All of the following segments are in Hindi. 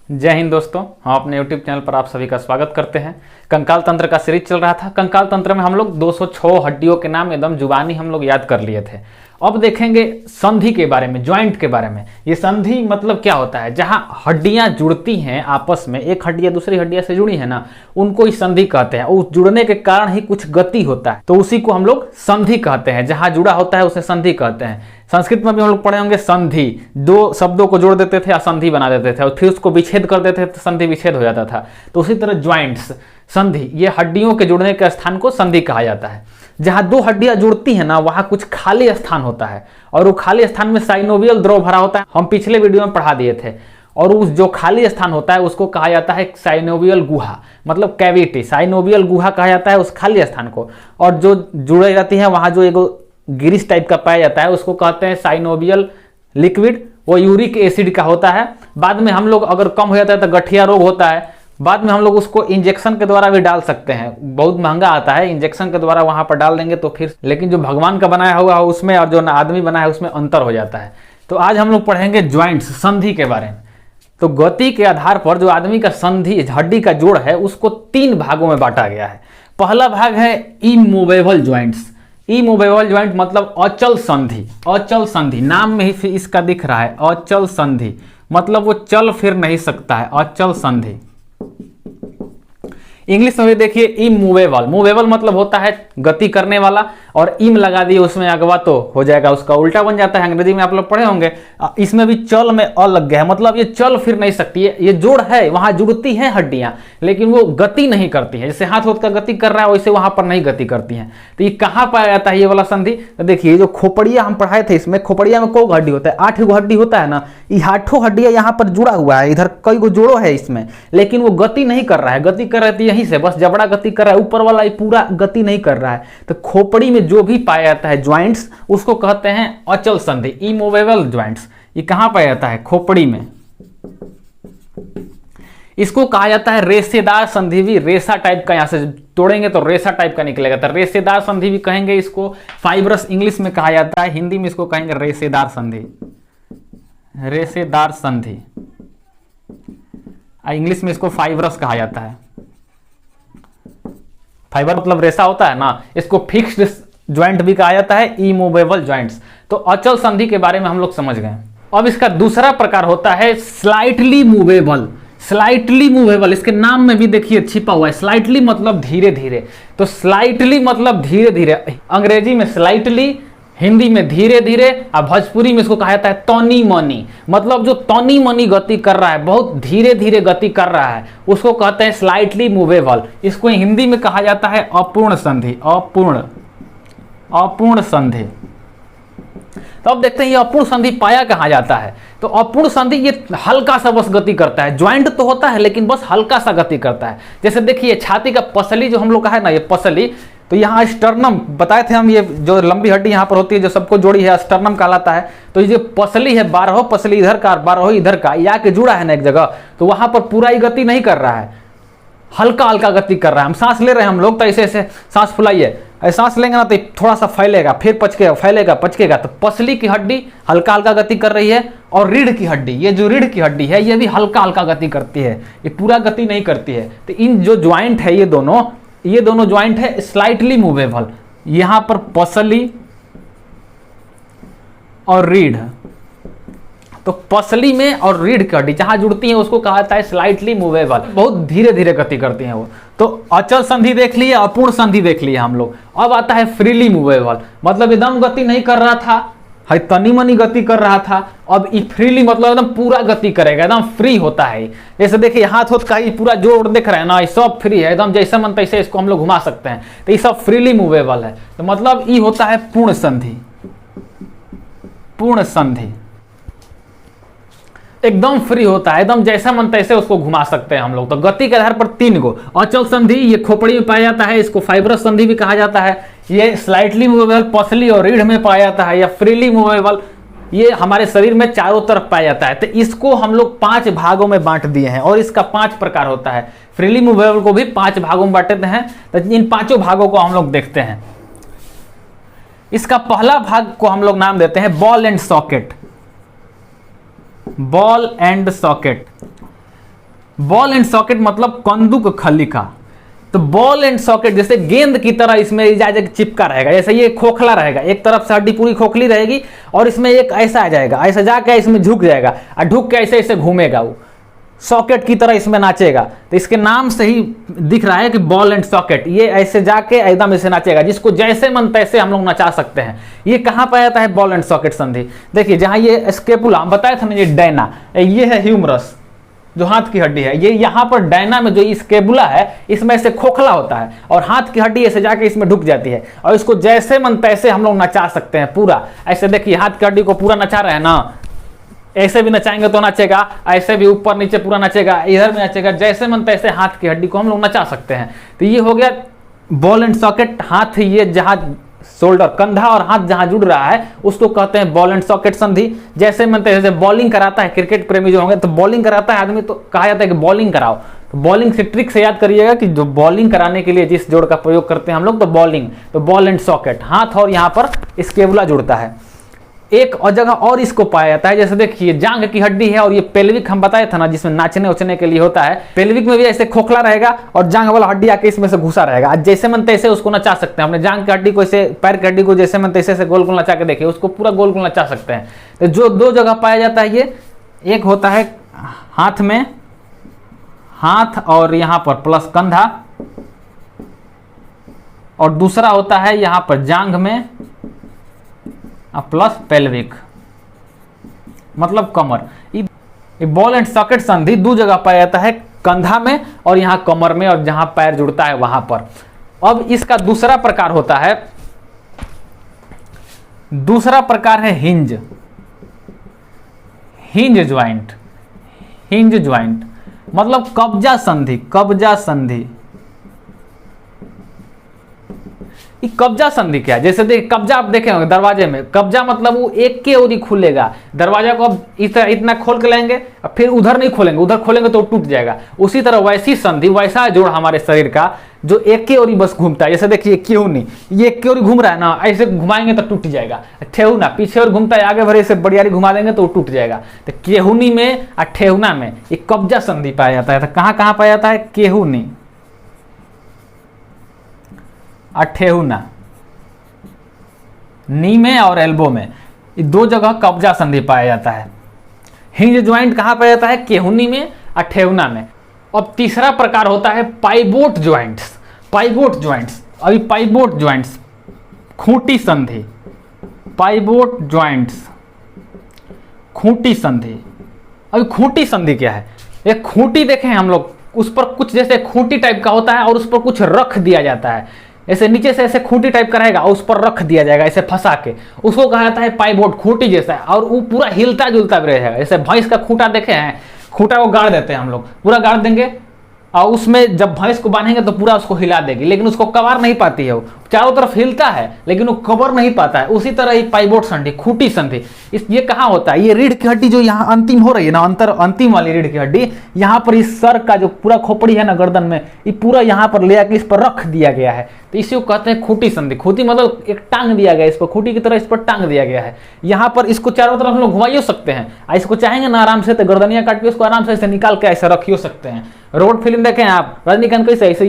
जय हिंद दोस्तों, हम अपने YouTube चैनल पर आप सभी का स्वागत करते हैं। कंकाल तंत्र का सीरीज चल रहा था। कंकाल तंत्र में हम लोग 206 हड्डियों के नाम एकदम जुबानी हम लोग याद कर लिए थे। अब देखेंगे संधि के बारे में, ज्वाइंट के बारे में। ये संधि मतलब क्या होता है? जहां हड्डियां जुड़ती हैं आपस में, एक हड्डियां दूसरी हड्डियां से जुड़ी है ना, उनको ही संधि कहते हैं। उस जुड़ने के कारण ही कुछ गति होता है, तो उसी को हम लोग संधि कहते हैं। जहां जुड़ा होता है उसे संधि कहते हैं। संस्कृत में भी हम लोग पढ़े होंगे संधि, दो शब्दों को जोड़ देते थे, असंधि बना देते थे, और फिर उसको विच्छेद कर देते थे तो संधि विच्छेद हो जाता था। तो उसी तरह ज्वाइंट्स, संधि, ये हड्डियों के जुड़ने के स्थान को संधि कहा जाता है। जहां दो हड्डियां जुड़ती है ना, वहां कुछ खाली स्थान होता है, और वो खाली स्थान में साइनोवियल द्रव भरा होता है। हम पिछले वीडियो में पढ़ा दिए थे। और उस जो खाली स्थान होता है उसको कहा जाता है साइनोवियल गुहा, मतलब कैविटी। साइनोवियल गुहा कहा जाता है उस खाली स्थान को। और जो जुड़े जाती है वहां जो एक गिरिश टाइप का पाया जाता है उसको कहते हैं साइनोवियल लिक्विड। वो यूरिक एसिड का होता है। बाद में हम लोग अगर कम हो जाता है तो गठिया रोग होता है। बाद में हम लोग उसको इंजेक्शन के द्वारा भी डाल सकते हैं, बहुत महंगा आता है। इंजेक्शन के द्वारा वहां पर डाल देंगे तो फिर, लेकिन जो भगवान का बनाया हुआ है उसमें और जो आदमी बना है उसमें अंतर हो जाता है। तो आज हम लोग पढ़ेंगे ज्वाइंट्स, संधि के बारे में। तो गति के आधार पर जो आदमी का संधि, हड्डी का जोड़ है, उसको 3 भागों में बांटा गया है। पहला भाग है इमूवेबल ज्वाइंट्स। इमूवेबल ज्वाइंट मतलब अचल संधि। अचल संधि नाम में ही इसका दिख रहा है, अचल संधि मतलब वो चल फिर नहीं सकता है, अचल संधि। इंग्लिश में भी देखिए इमूवेबल। मूवेबल मतलब होता है गति करने वाला, और इम लगा दिए उसमें अगवा तो हो जाएगा, उसका उल्टा बन जाता है। अंग्रेजी में आप लोग पढ़े होंगे। इसमें भी चल में अ लग गया है, मतलब ये चल फिर नहीं सकती है। ये जोड़ है, वहां जुड़ती है हड्डियां, लेकिन वो गति नहीं करती है। जैसे हाथ होत का गति कर रहा है वैसे वहां पर नहीं गति करती है। तो ये कहां पाया जाता है ये वाला संधि? तो देखिए जो खोपड़िया हम पढ़ाए थे, इसमें खोपड़िया में कई हड्डी होता है? 8 गो हड्डी होता है ना। ये 8 हड्डियां यहाँ पर जुड़ा हुआ है, इधर कई गो जोड़ो है इसमें, लेकिन वो गति नहीं कर रहा है। गति कर रही है यहीं से, बस जबड़ा गति कर रहा है, ऊपर वाला ये पूरा गति नहीं कर रहा है। तो खोपड़ी में जो भी पाया जाता है ज्वाइंट्स, उसको कहते हैं अचल संधि, इमूवेबल ज्वाइंट्स। ये कहां पाया जाता है? खोपड़ी में। इसको कहा जाता है रेशेदार संधि भी। रेशा टाइप का, यहां से तोड़ेंगे तो रेशा टाइप का निकलेगा, तो रेशेदार संधि भी कहेंगे इसको। फाइब्रस इंग्लिश में कहा जाता है, हिंदी में इसको कहेंगे रेशेदार संधि। रेशेदार संधि, इंग्लिश में इसको फाइब्रस कहा जाता है। फाइबर मतलब रेशा होता है ना। इसको फिक्स्ड ज्वाइंट भी कहा जाता है, इमूवेबल ज्वाइंट्स। तो अचल संधि के बारे में हम लोग समझ गए। अब इसका दूसरा प्रकार होता है स्लाइटली मूवेबल। स्लाइटली मूवेबल, इसके नाम में भी देखिए छिपा हुआ है। स्लाइटली मतलब धीरे धीरे, तो स्लाइटली मतलब धीरे धीरे। अंग्रेजी में स्लाइटली, हिंदी में धीरे धीरे, और भोजपुरी में इसको कहा जाता है तनी मनी। मतलब जो तनी मनी गति कर रहा है, बहुत धीरे धीरे गति कर रहा है, उसको कहते हैं स्लाइटली मूवेबल। इसको हिंदी में कहा जाता है अपूर्ण संधि। अपूर्ण संधि। तो अब देखते हैं ये अपूर्ण संधि पाया कहां जाता है। तो अपूर्ण संधि ये हल्का सा बस गति करता है। ज्वाइंट तो होता है लेकिन बस हल्का सा गति करता है। जैसे देखिए छाती का पसली जो हम लोग का है ना, ये पसली, तो यहाँ स्टर्नम बताए थे हम, ये जो लंबी हड्डी यहाँ पर होती है जो सबको जोड़ी है, स्टर्नम कहलाता है। तो ये जो पसली है, 12 पसली इधर का और 12 इधर का, या के जुड़ा है ना एक जगह, तो वहां पर पूरा ही गति नहीं कर रहा है, हल्का हल्का गति कर रहा है। हम सांस ले रहे हैं हम लोग, तो ऐसे ऐसे सांस फुलाइए, सांस लेंगे ना तो थोड़ा सा फैलेगा, फिर पचकेगा, फैलेगा पचकेगा। तो पसली की हड्डी हल्का हल्का गति कर रही है, और रीढ़ की हड्डी, ये जो रीढ़ की हड्डी है ये भी हल्का हल्का गति करती है, ये पूरा गति नहीं करती है। तो इन जो ज्वाइंट है ये दोनों ज्वाइंट है स्लाइटली मूवेबल। यहां पर पसली और रीढ़, तो पसली में और रीढ़ की हड्डी जहां जुड़ती है उसको कहा जाता है स्लाइटली मूवेबल। बहुत धीरे धीरे गति करती हैं वो। तो अचल संधि देख लिए, अपूर्ण संधि देख लिए हम लोग। अब आता है फ्रीली मूवेबल, मतलब एकदम गति नहीं कर रहा था, है तनी मनी गति कर रहा था। अब ये फ्रीली मतलब एकदम पूरा गति करेगा, एकदम फ्री होता है। जैसे देखिए हाथ होत का ये पूरा जोड़ देख रहे हैं ना, ये सब फ्री है, एकदम जैसे मन तैसे इसको हम लोग घुमा सकते हैं। तो ये सब फ्रीली मूवेबल है। तो मतलब ये होता है पूर्ण संधि। पूर्ण संधि एकदम फ्री होता है, एकदम जैसा मन तैसे उसको घुमा सकते हैं हम लोग। तो गति के आधार पर 3 गो। अचल संधि ये खोपड़ी में पाया जाता है, इसको फाइब्रस संधि भी कहा जाता है। ये स्लाइटली मूवेबल पसली और रीढ़ में पाया जाता है, या फ्रीली मूवेबल ये हमारे शरीर में चारों तरफ पाया जाता है। तो इसको हम लोग 5 भागों में बांट दिए हैं, और इसका 5 प्रकार होता है। फ्रीली मूवेबल को भी 5 भागों में बांटते हैं। तो इन 5 भागों को हम लोग देखते हैं। इसका पहला भाग को हम लोग नाम देते हैं ball and socket. Ball and socket. Ball and socket मतलब कंदुक खलिका। तो बॉल एंड सॉकेट जैसे गेंद की तरह इसमें जाके चिपका रहेगा, जैसे ये खोखला रहेगा, एक तरफ से हड्डी पूरी खोखली रहेगी और इसमें एक ऐसा आ जाएगा, ऐसा जाके इसमें झुक जाएगा और ढुक के ऐसे ऐसे घूमेगा, वो सॉकेट की तरह इसमें नाचेगा। तो इसके नाम से ही दिख रहा है कि बॉल एंड सॉकेट, ये ऐसे जाके एकदम ऐसे नाचेगा, जिसको जैसे मन तैसे हम लोग नचा सकते हैं। ये कहाँ पाया जाता है बॉल एंड सॉकेट संधि? देखिए जहाँ ये स्केपुला हम बताया था ना, ये डायना, ये है ह्यूमरस जो हाथ की हड्डी है, ये यहाँ पर डायना में जो स्केबुला है इसमें से खोखला होता है और हाथ की हड्डी ऐसे जाके इसमें ढुक जाती है और इसको जैसे मन तैसे हम लोग नचा सकते हैं पूरा। ऐसे देखिए हाथ की हड्डी को पूरा नचा रहे हैं ना, ऐसे भी नचाएंगे तो नचेगा, ऐसे भी ऊपर नीचे पूरा नचेगा, इधर भी नचेगा, जैसे मन तैसे हाथ की हड्डी को हम लोग नचा सकते हैं। तो ये हो गया बॉल एंड सॉकेट। हाथ ये जहाँ शोल्डर, कंधा और हाथ जहां जुड़ रहा है उसको कहते हैं बॉल एंड सॉकेट संधि। जैसे मन तैसे बॉलिंग कराता है, क्रिकेट प्रेमी जो होंगे तो बॉलिंग कराता है आदमी, तो कहा जाता है कि बॉलिंग कराओ। तो बॉलिंग से ट्रिक से याद करिएगा कि जो बॉलिंग कराने के लिए जिस जोड़ का प्रयोग करते हैं हम लोग, तो बॉलिंग, तो बॉल एंड सॉकेट, हाथ और यहाँ पर स्केबुला जुड़ता है। एक और जगह और इसको पाया जाता है, जैसे देखिए जांघ की हड्डी है और ये पेल्विक हम बताया था ना, जिसमें नाचने उचने के लिए होता है। पेल्विक में भी ऐसे खोखला रहेगा और जांघ वाला हड्डी आके इसमें से घुसा रहेगा। आज जैसे मन तैसे उसको नचा सकते हैं। अपने जांघ की हड्डी को ऐसे, पैर की हड्डी को जैसे मन तैसे गोल गोल नचा के देखिए, उसको पूरा गोल गोल नचा सकते हैं। तो जो दो जगह पाया जाता है ये, एक होता है हाथ में, हाथ और यहाँ पर प्लस कंधा, और दूसरा होता है यहाँ पर जांघ में प्लस पेल्विक मतलब कमर। ये बॉल एंड सॉकेट संधि दो जगह पाया जाता है, कंधा में और यहाँ कमर में, और जहां पैर जुड़ता है वहां पर। अब इसका दूसरा प्रकार होता है, दूसरा प्रकार है hinge, hinge joint. Hinge joint मतलब कब्जा संधि, कब्जा संधि। कब्जा संधि क्या है? जैसे देख कब्जा आप देखे होंगे दरवाजे में, कब्जा मतलब वो एक के ओर ही खुलेगा, दरवाजा को अब इतना खोल के लाएंगे, अब फिर उधर नहीं खोलेंगे, उधर खोलेंगे तो टूट जाएगा। उसी तरह वैसी संधि, वैसा जोड़ हमारे शरीर का जो एक के ओर ही बस घूमता है। जैसे देखिए केहूनी, ये एक के ओर घूम रहा है ना, ऐसे घुमाएंगे तो टूट जाएगा। ठेहुना पीछे और घूमता है, आगे भरे से बड़ियारी घुमा देंगे तो टूट जाएगा। तो केहूनी में और ठेहुना में ये कब्जा संधि पाया जाता है। तो कहाँ कहाँ पाया जाता है? केहूनी, ठेहुना, नी में और एल्बो में, ये दो जगह कब्जा संधि पाया जाता है। हिंज ज्वाइंट कहाँ पाया जाता है? केहूनी में और ठेहुना में। अब तीसरा प्रकार होता है पाइवोट ज्वाइंट्स। पाइवोट ज्वाइंट्स, अभी पाइवोट ज्वाइंट्स, खूंटी संधि, पाइवोट ज्वाइंट्स, खूंटी संधि। अभी खूंटी संधि क्या है? एक खूंटी देखें हम लोग, उस पर कुछ जैसे खूंटी टाइप का होता है और उस पर कुछ रख दिया जाता है, ऐसे नीचे से ऐसे खूंटी टाइप का रहेगा और उस पर रख दिया जाएगा ऐसे फंसा के, उसको कहा जाता है पाइवोट, खूंटी जैसा है। और वो पूरा हिलता जुलता भी रहेगा। जैसे भैंस का खूंटा देखे हैं, खूंटा को गाड़ देते हैं हम लोग, पूरा गाड़ देंगे और उसमें जब भैंस को बांधेंगे तो पूरा उसको हिला देगी, लेकिन उसको कवर नहीं पाती है, वो चारों तरफ हिलता है लेकिन वो कवर नहीं पाता है। उसी तरह ही पाइवोट संधि, खूंटी संधि, ये कहाँ होता है? ये रीढ़ की हड्डी जो यहाँ अंतिम हो रही है ना, अंतिम वाली रीढ़ की हड्डी, यहाँ पर इस सर का जो पूरा खोपड़ी है ना गर्दन में, ये पूरा यहाँ पर ले आके इस पर रख दिया गया है। तो इसी को कहते हैं खूंटी संधि। खूंटी मतलब एक टांग दिया गया इस पर, खूंटी की तरह इस पर टांग दिया गया है। यहाँ पर इसको चारों तरफ हम लोग घुमाइयो सकते हैं, इसको चाहेंगे ना आराम से तो गर्दनिया काट के उसको आराम से ऐसे निकाल के ऐसे रखियो सकते हैं। रोड फिल्म देखें आप, रजनीकांत कैसे ऐसे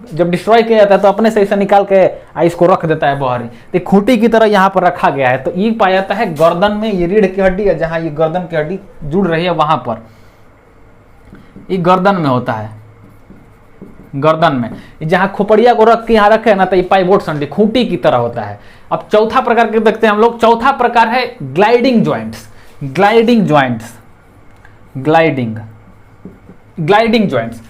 जब डिस्ट्रॉय किया जाता है तो अपने से ऐसा निकाल के इसको रख देता है बाहर ही। तो खूंटी की तरह यहाँ पर रखा गया है। तो ये पाया जाता है गर्दन में, ये रीढ़ की हड्डी है जहाँ ये गर्दन की हड्डी जुड़ रही है वहां पर, ये गर्दन में होता है। गर्दन में जहाँ खोपड़िया को रख के यहाँ रखे ना, तो ये पाइवोट संधि खूंटी की तरह होता है। अब चौथा प्रकार के देखते हैं हम लोग। चौथा प्रकार है gliding joints. Gliding joints, gliding joints.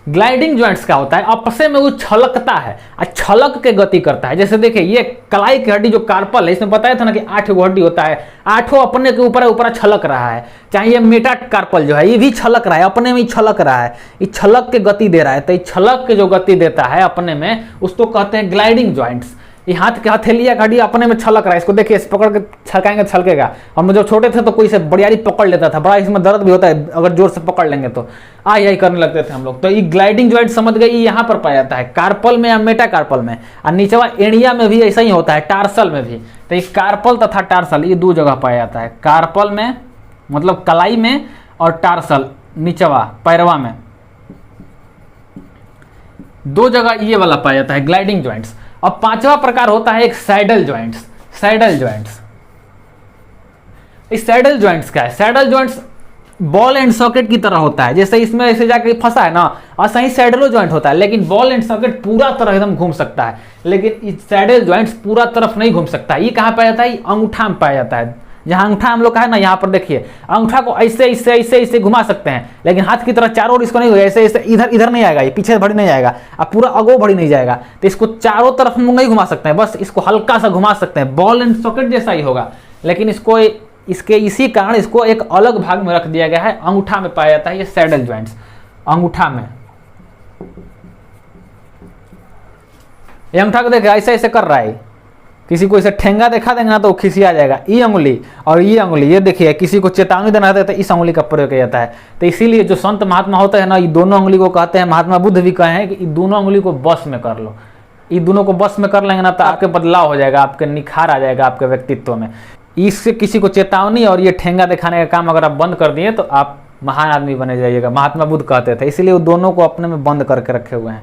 Gliding joints क्या होता है? आपसे में वो छलकता है और छलक के गति करता है। जैसे देखिए ये कलाई की हड्डी जो कार्पल है, इसमें बताया था ना कि 8 हड्डी होता है, 8 अपने के ऊपर छलक रहा है। चाहे ये मेटा कार्पल जो है ये भी छलक रहा है, अपने में ही छलक रहा है, ये छलक के गति दे रहा है। तो ये छलक के जो गति देता है अपने में, उसको कहते हैं ग्लाइडिंग ज्वाइंट्स। ये हाथ के हथेलिया हड्डी अपने में छलक रहा है, इसको देखिए इस पकड़ के छलकाएंगे छलकेगा। हम जब छोटे थे तो कोई से बड़ियारी पकड़ लेता था, बड़ा इसमें दर्द भी होता है अगर जोर से पकड़ लेंगे तो, आई करने लगते थे हम लोग। तो ये ग्लाइडिंग ज्वाइंट समझ गए, यहाँ पर पाया जाता है कार्पल में या मेटा कार्पल में, और नीचवा एड़िया में भी ऐसा ही होता है, टार्सल में भी। तो ये कार्पल तथा टार्सल ये दो जगह पाया जाता है। कार्पल में मतलब कलाई में, और टार्सल निचवा पैरवा में, दो जगह ये वाला पाया जाता है ग्लाइडिंग ज्वाइंट्स। अब पांचवा प्रकार होता है एक सैडल ज्वाइंट्स। सैडल ज्वाइंट्स, इस सैडल ज्वाइंट्स क्या है? Saddle joints ball and socket की तरह होता है, जैसे इसमें ऐसे जाके फंसा है ना, ऐसा ही सैडलो ज्वाइंट होता है, लेकिन बॉल एंड सॉकेट पूरा तरह एकदम घूम सकता है, लेकिन सैडल ज्वाइंट्स पूरा तरफ नहीं घूम सकता। ये कहाँ पाया जाता है? अंगूठा में पाया जाता है। जहां अंगूठा हम लोग का है ना, यहाँ पर देखिए, अंगूठा को ऐसे ऐसे ऐसे ऐसे घुमा सकते हैं, लेकिन हाथ की तरह चारों ओर इसको नहीं, ऐसे ऐसे इधर इधर नहीं आएगा, ये पीछे भड़ी नहीं आएगा, अब पूरा अगो भड़ी नहीं जाएगा, तो इसको चारों तरफ हम लोग नहीं घुमा सकते हैं, बस इसको हल्का सा घुमा सकते हैं, बॉल एंड सॉकेट जैसा ही होगा, लेकिन इसको इसके इसी कारण इसको एक अलग भाग में रख दिया गया है। अंगूठा में पाया जाता है ये सैडल ज्वाइंट्स, अंगूठा में। ये अंगूठा को देखिए ऐसे ऐसे कर रहा है, किसी को इसे ठेंगा दिखा देंगे ना तो खिसिया जाएगा। ये अंगुली और ये अंगुली, ये देखिए, किसी को चेतावनी देना रहता है तो इस अंगुली का प्रयोग किया जाता है। तो इसीलिए जो संत महात्मा होते हैं ना, ये दोनों अंगुली को कहते हैं, महात्मा बुद्ध भी कहे हैं कि दोनों अंगुली को बस में कर लो। ये दोनों को बस में कर लेंगे ना तो आपके बदलाव हो जाएगा, आपके निखार आ जाएगा आपके व्यक्तित्व में। इससे किसी को चेतावनी और ये ठेंगा दिखाने का काम अगर आप बंद कर दिए तो आप महान आदमी बने जाइएगा, महात्मा बुद्ध कहते थे। इसीलिए वो दोनों को अपने में बंद करके रखे हुए हैं।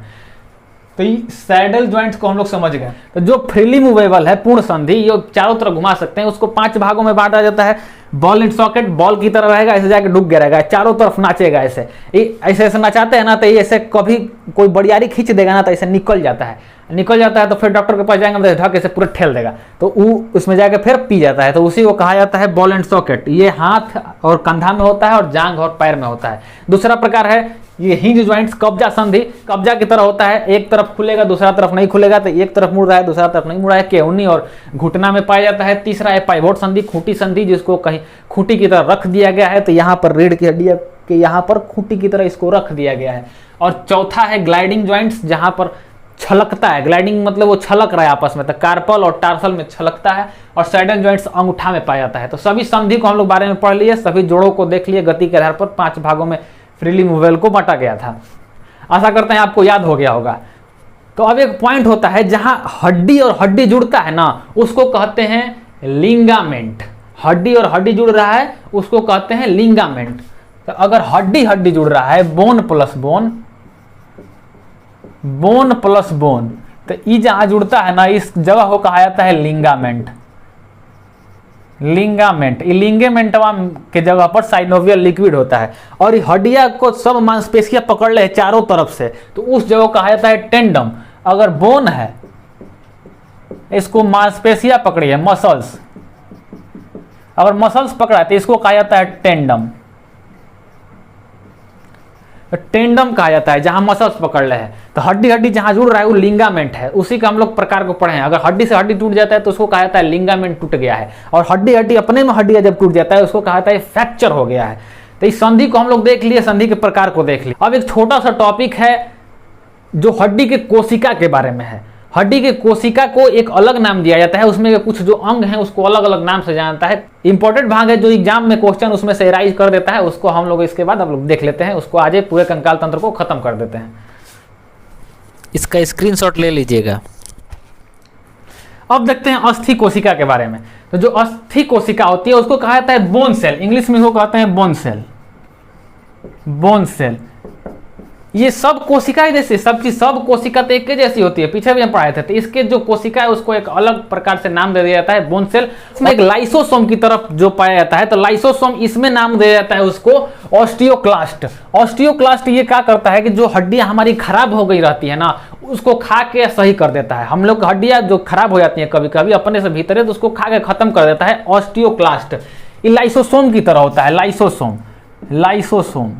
तो ये सैडल ज्वाइंट्स को हम लोग समझ गए। तो जो फ्रीली मूवेबल है, पूर्ण संधि, ये चारों तरफ घुमा सकते हैं, उसको 5 भागों में बांटा जाता है। बॉल एंड सॉकेट बॉल की तरह रहेगा, ऐसे जाके डूब गया रहेगा, चारों तरफ नाचेगा, ऐसे ऐसे ऐसे नचाते हैं ना, तो ये ऐसे कभी कोई बड़ियारी खींच देगा ना तो ऐसे निकल जाता है, तो फिर डॉक्टर के पास जाएंगे तो ढक ऐसे पूरा ठेल देगा, तो वो उसमें जाके फिर पी जाता है। तो उसी को कहा जाता है बॉल एंड सॉकेट। ये हाथ और कंधा में होता है और जांघ और पैर में होता है। दूसरा प्रकार है ये हिंज ज्वाइंट्स, कब्जा संधि, कब्जा की तरह होता है, एक तरफ खुलेगा दूसरा तरफ नहीं खुलेगा, तो एक तरफ मुड़ रहा है दूसरा तरफ नहीं मुड़ा है, केहूनी और घुटना में पाया जाता है। तीसरा है पाइवोट संधि, खूंटी संधि, जिसको कहीं खूंटी की तरह रख दिया गया है, तो यहाँ पर रीढ़ की हड्डी के यहाँ पर खूंटी की तरह इसको रख दिया गया है। और चौथा है ग्लाइडिंग ज्वाइंट्स, जहाँ पर छलकता है, ग्लाइडिंग मतलब वो छलक रहा है आपस में, तो कार्पल और टार्सल में छलकता है। और सैडल ज्वाइंट्स अंगूठा में पाया जाता है। तो सभी संधि को हम लोग बारे में पढ़ लिए, सभी जोड़ों को देख लिए, गति के आधार पर 5 भागों में फ्रीली मूवेबल को बांटा गया था। आशा करते हैं आपको याद हो गया होगा। तो अब एक पॉइंट होता है जहां हड्डी और हड्डी जुड़ता है ना, उसको कहते हैं लिंगामेंट। हड्डी और हड्डी जुड़ रहा है उसको कहते हैं लिंगामेंट। तो अगर हड्डी हड्डी जुड़ रहा है, bone plus bone, bone plus bone, तो ये जहां जुड़ता है ना, इस जगह को कहा जाता है लिंगामेंट। लिंगामेंट, लिंगामेंटवा के जगह पर साइनोवियल लिक्विड होता है, और हड्डिया को सब मांसपेशियां पकड़ ले चारों तरफ से, तो उस जगह कहा जाता है टेंडम। अगर बोन है, इसको मांसपेशियां पकड़ी है, मसल्स, अगर मसल्स पकड़ा है तो इसको कहा जाता है टेंडम। टेंडम कहा जाता है जहां मसल्स पकड़ रहे हैं। तो हड्डी हड्डी जहां जुड़ रहा है वो लिंगामेंट है। उसी का हम लोग प्रकार को पढ़े हैं। अगर हड्डी से हड्डी टूट जाता है तो उसको कहा जाता है लिंगामेंट टूट गया है, और हड्डी हड्डी अपने में हड्डी जब टूट जाता है उसको कहा जाता है फ्रैक्चर हो गया है। तो इस संधि को हम लोग देख लिए, संधि के प्रकार को देख लिए। अब एक छोटा सा टॉपिक है जो हड्डी के कोशिका के बारे में है। हड्डी के कोशिका को एक अलग नाम दिया जाता है, उसमें कुछ जो अंग हैं उसको अलग अलग नाम से जानता है। इंपॉर्टेंट भाग है जो एग्जाम में क्वेश्चन उसमें से राइज कर देता है, उसको हम लोग इसके बाद हम लोग देख लेते हैं। उसको आज पूरे कंकाल तंत्र को खत्म कर देते हैं। इसका स्क्रीनशॉट ले लीजिएगा। अब देखते हैं अस्थि कोशिका के बारे में। तो जो अस्थि कोशिका होती है उसको कहा जाता है बोन सेल, इंग्लिश में इसको कहते हैं बोन सेल। बोन सेल, ये सब कोशिका जैसे सब कोशिका तो एक के जैसी होती है, पीछे भी हम पढ़ाए थे। तो इसके जो कोशिका है उसको एक अलग प्रकार से नाम दे दिया जाता है बोन सेल। इसमें एक लाइसोसोम की तरफ जो पाया जाता है, तो लाइसोसोम इसमें नाम दिया जाता है उसको ऑस्टियोक्लास्ट। ऑस्टियोक्लास्ट ये क्या करता है कि जो हड्डियां हमारी खराब हो गई रहती है ना, उसको खा के सही कर देता है। हम लोग हड्डियां जो खराब हो जाती हैं कभी कभी अपने से भीतर है, तो उसको खा के खत्म कर देता है ऑस्टियोक्लास्ट। ये लाइसोसोम की तरह होता है, लाइसोसोम, लाइसोसोम।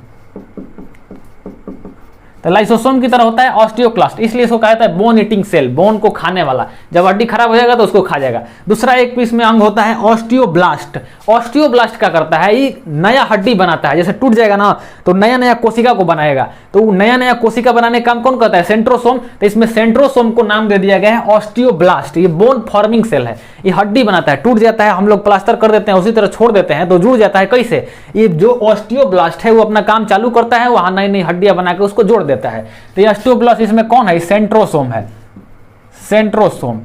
तो लाइसोसोम की तरह होता है ऑस्टियोक्लास्ट, इसलिए इसको कहा जाता है बोन ईटिंग सेल, बोन को खाने वाला। जब हड्डी खराब हो जाएगा तो उसको खा जाएगा। दूसरा एक पीस में अंग होता है ऑस्टियोब्लास्ट। ऑस्टियोब्लास्ट क्या करता है, ये नया हड्डी बनाता है। जैसे टूट जाएगा ना तो नया नया कोशिका को बनाएगा, तो नया नया कोशिका बनाने का काम कौन करता है, सेंट्रोसोम। तो इसमें सेंट्रोसोम को नाम दे दिया गया है ऑस्टियोब्लास्ट। ये बोन फॉर्मिंग सेल है, ये हड्डी बनाता है। टूट जाता है, हम लोग प्लास्टर कर देते हैं, उसी तरह छोड़ देते हैं तो जुड़ जाता है। कैसे, ये जो ऑस्टियोब्लास्ट है वो अपना काम चालू करता है, वहां नई नई हड्डियां बना के उसको जोड़ देता है। तो ये ऑस्टियोब्लास्ट इसमें कौन है, सेंट्रोसोम है, सेंट्रोसोम।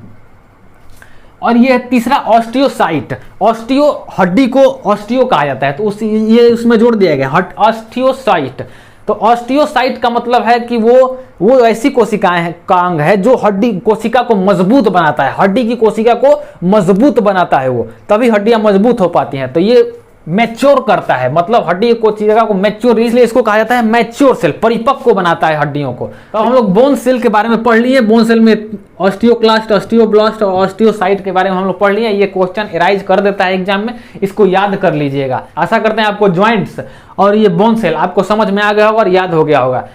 और ये तीसरा ऑस्टियोसाइट, ऑस्टियो हड्डी को ऑस्टियो कहा जाता है, तो उस ये उसमें जोड़ दिया गया ऑस्टियोसाइट। तो ऑस्टियोसाइट का मतलब है कि वो ऐसी कोशिकाएं हैं का अंग है जो हड्डी कोशिका को मजबूत बनाता है, हड्डी की कोशिका को मजबूत बनाता है, वो तभी हड्डियां मजबूत हो पाती हैं। तो ये मैच्योर करता है, मतलब हड्डी कोशिका को मैच्योर, इसलिए इसको कहा जाता है मैच्योर सेल, परिपक्व बनाता है हड्डियों को। तो हम लोग बोन सेल के बारे में पढ़ लिए, बोन सेल में ऑस्टियोक्लास्ट, ऑस्टियोब्लास्ट और ऑस्टियोसाइट के बारे में हम लोग पढ़ लिए। ये क्वेश्चन एराइज कर देता है एग्जाम में, इसको याद कर लीजिएगा। आशा करते हैं आपको ज्वाइंट्स और ये बोन सेल आपको समझ में आ गया होगा और याद हो गया होगा।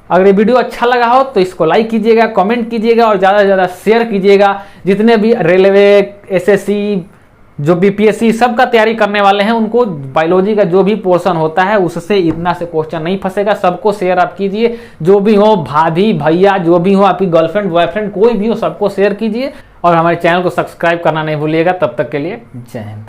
अगर ये वीडियो अच्छा लगा हो तो इसको लाइक कीजिएगा, कमेंट कीजिएगा और ज़्यादा से ज़्यादा शेयर कीजिएगा। जितने भी रेलवे, एसएससी, जो बीपीएससी सबका तैयारी करने वाले हैं, उनको बायोलॉजी का जो भी पोर्शन होता है उससे इतना से क्वेश्चन नहीं फंसेगा। सबको शेयर आप कीजिए, जो भी हो, भाभी भैया जो भी हो, आपकी गर्लफ्रेंड बॉयफ्रेंड कोई भी हो, सबको शेयर कीजिए और हमारे चैनल को सब्सक्राइब करना नहीं भूलिएगा। तब तक के लिए जय हिंद।